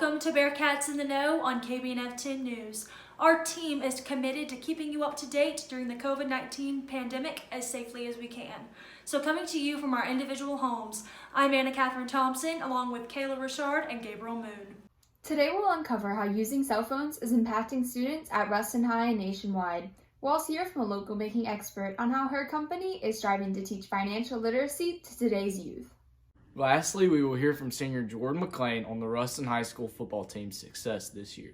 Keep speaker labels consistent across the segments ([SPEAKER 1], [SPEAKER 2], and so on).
[SPEAKER 1] Welcome to Bearcats in the Know on KBNF 10 News. Our team is committed to keeping you up to date during the COVID-19 pandemic as safely as we can. So coming to you from our individual homes, I'm Anna-Katherine Thompson along with Cayla Richard and Gabriel Moon.
[SPEAKER 2] Today we'll uncover how using cell phones is impacting students at Ruston High and nationwide. We'll also hear from a local banking expert on how her company is striving to teach financial literacy to today's youth.
[SPEAKER 3] Lastly, we will hear from senior Jordan McLean on the Ruston High School football team's success this year.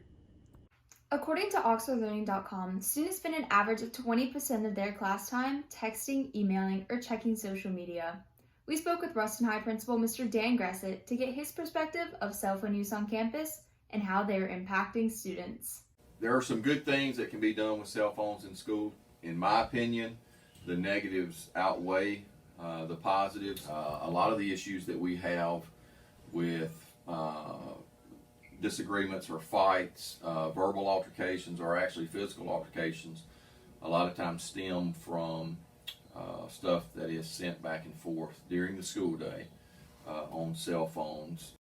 [SPEAKER 2] According to OxfordLearning.com, students spend an average of 20% of their class time texting, emailing, or checking social media. We spoke with Ruston High Principal Mr. Dan Gressett to get his perspective of cell phone use on campus and how they are impacting students.
[SPEAKER 4] There are some good things that can be done with cell phones in school. In my opinion, the negatives outweigh the positives. A lot of the issues that we have with disagreements or fights, verbal altercations, or actually physical altercations, a lot of times stem from stuff that is sent back and forth during the school day on cell phones.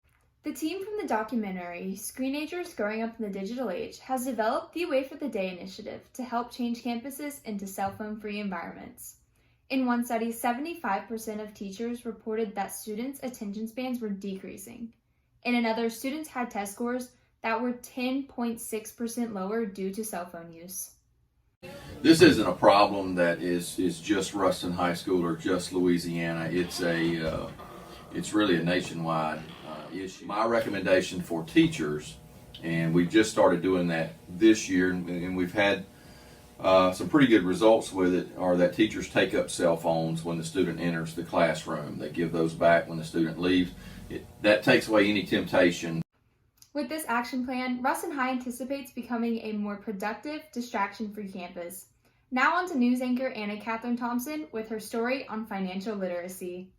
[SPEAKER 2] The team from the documentary Screenagers Growing Up in the Digital Age has developed the Away for the Day initiative to help change campuses into cell phone-free environments. In one study, 75% of teachers reported that students' attention spans were decreasing. In another, students had test scores that were 10.6% lower due to cell phone use.
[SPEAKER 4] This isn't a problem that is just Ruston High School or just Louisiana. It's really a nationwide issue. My recommendation for teachers, and we've just started doing that this year, and we've had some pretty good results with it, are that teachers take up cell phones when the student enters the classroom. They give those back when the student leaves. That takes away any temptation.
[SPEAKER 2] With this action plan, Ruston High anticipates becoming a more productive, distraction-free campus. Now on to news anchor Anna-Katherine Thompson with her story on financial literacy.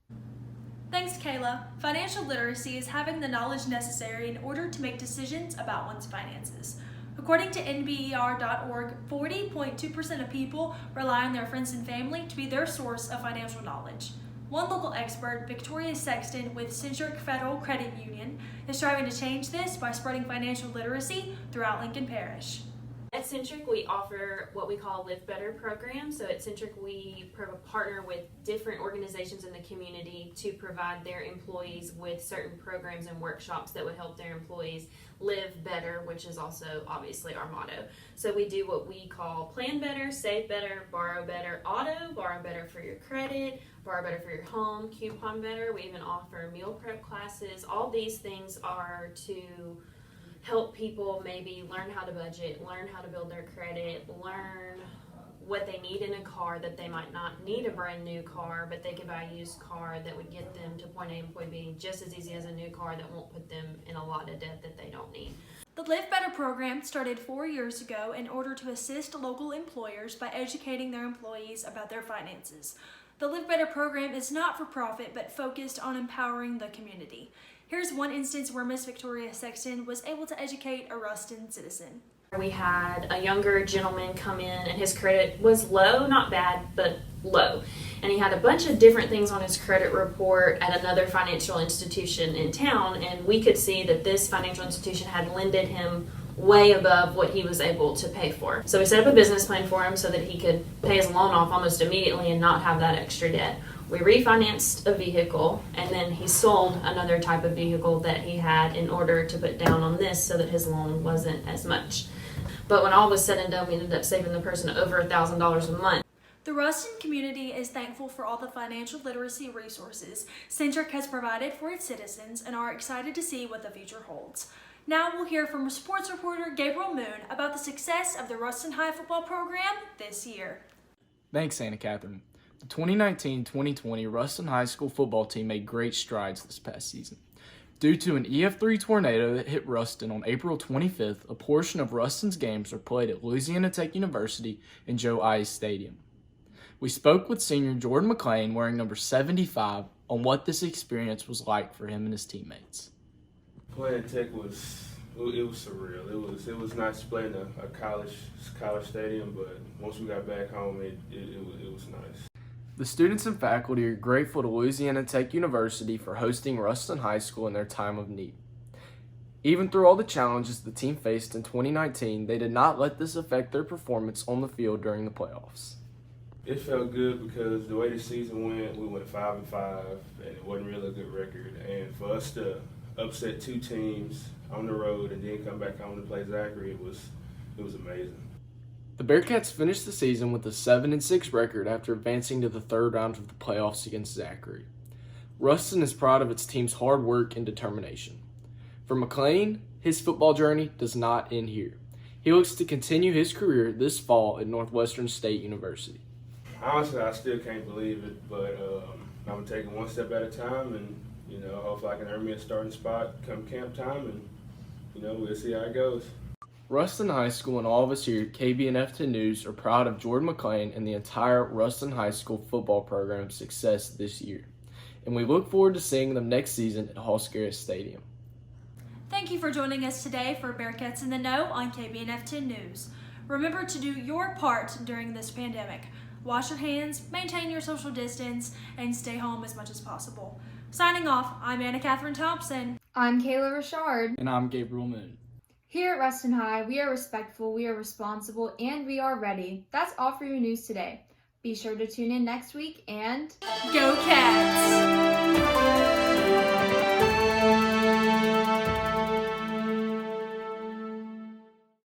[SPEAKER 1] Thanks, Cayla. Financial literacy is having the knowledge necessary in order to make decisions about one's finances. According to NBER.org, 40.2% of people rely on their friends and family to be their source of financial knowledge. One local expert, Victoria Sexton with Centric Federal Credit Union, is striving to change this by spreading financial literacy throughout Lincoln Parish.
[SPEAKER 5] At Centric, we offer what we call Live Better program. So at Centric, we partner with different organizations in the community to provide their employees with certain programs and workshops that would help their employees live better, which is also obviously our motto. So we do what we call Plan Better, Save Better, Borrow Better Auto, Borrow Better for your credit, Borrow Better for your home, Coupon Better. We even offer meal prep classes. All these things are to help people maybe learn how to budget, learn how to build their credit, learn what they need in a car that they might not need a brand new car, but they could buy a used car that would get them to point A and point B just as easy as a new car that won't put them in a lot of debt that they don't need.
[SPEAKER 1] The Live Better program started 4 years ago in order to assist local employers by educating their employees about their finances. The Live Better program is not for profit but focused on empowering the community. Here's one instance where Miss Victoria Sexton was able to educate a Ruston citizen.
[SPEAKER 5] We had a younger gentleman come in and his credit was low, not bad, but low. And he had a bunch of different things on his credit report at another financial institution in town, and we could see that this financial institution had lended him way above what he was able to pay for. So we set up a business plan for him so that he could pay his loan off almost immediately and not have that extra debt. We refinanced a vehicle, and then he sold another type of vehicle that he had in order to put down on this so that his loan wasn't as much. But when all was said and done, we ended up saving the person over $1,000 a month.
[SPEAKER 1] The Ruston community is thankful for all the financial literacy resources Centric has provided for its citizens and are excited to see what the future holds. Now we'll hear from sports reporter Gabriel Moon about the success of the Ruston High football program this year.
[SPEAKER 3] Thanks, Anna-Katherine. The 2019-2020 Ruston High School football team made great strides this past season. Due to an EF3 tornado that hit Ruston on April 25th, a portion of Ruston's games were played at Louisiana Tech University and Joe Ice Stadium. We spoke with senior Jordan McLean, wearing number 75, on what this experience was like for him and his teammates.
[SPEAKER 6] Playing Tech was surreal. It was nice playing a college stadium, but once we got back home, it was nice.
[SPEAKER 3] The students and faculty are grateful to Louisiana Tech University for hosting Ruston High School in their time of need. Even through all the challenges the team faced in 2019, they did not let this affect their performance on the field during the playoffs.
[SPEAKER 6] It felt good because the way the season went, we went 5-5, and it wasn't really a good record. And for us to upset two teams on the road and then come back home to play Zachary, it was amazing.
[SPEAKER 3] The Bearcats finished the season with a 7-6 record after advancing to the third round of the playoffs against Zachary. Ruston is proud of its team's hard work and determination. For McLean, his football journey does not end here. He looks to continue his career this fall at Northwestern State University.
[SPEAKER 6] Honestly, I still can't believe it, but I'm going to take it one step at a time, and, hopefully I can earn me a starting spot come camp time, and, we'll see how it goes.
[SPEAKER 3] Ruston High School and all of us here at KBNF 10 News are proud of Jordan McLean and the entire Ruston High School football program's success this year, and we look forward to seeing them next season at Hallscarrett Stadium.
[SPEAKER 1] Thank you for joining us today for Bearcats in the Know on KBNF 10 News. Remember to do your part during this pandemic. Wash your hands, maintain your social distance, and stay home as much as possible. Signing off, I'm Anna-Katherine Thompson.
[SPEAKER 2] I'm Cayla Richard.
[SPEAKER 3] And I'm Gabriel Moon.
[SPEAKER 2] Here at Ruston High, we are respectful, we are responsible, and we are ready. That's all for your news today. Be sure to tune in next week and
[SPEAKER 1] Go Cats!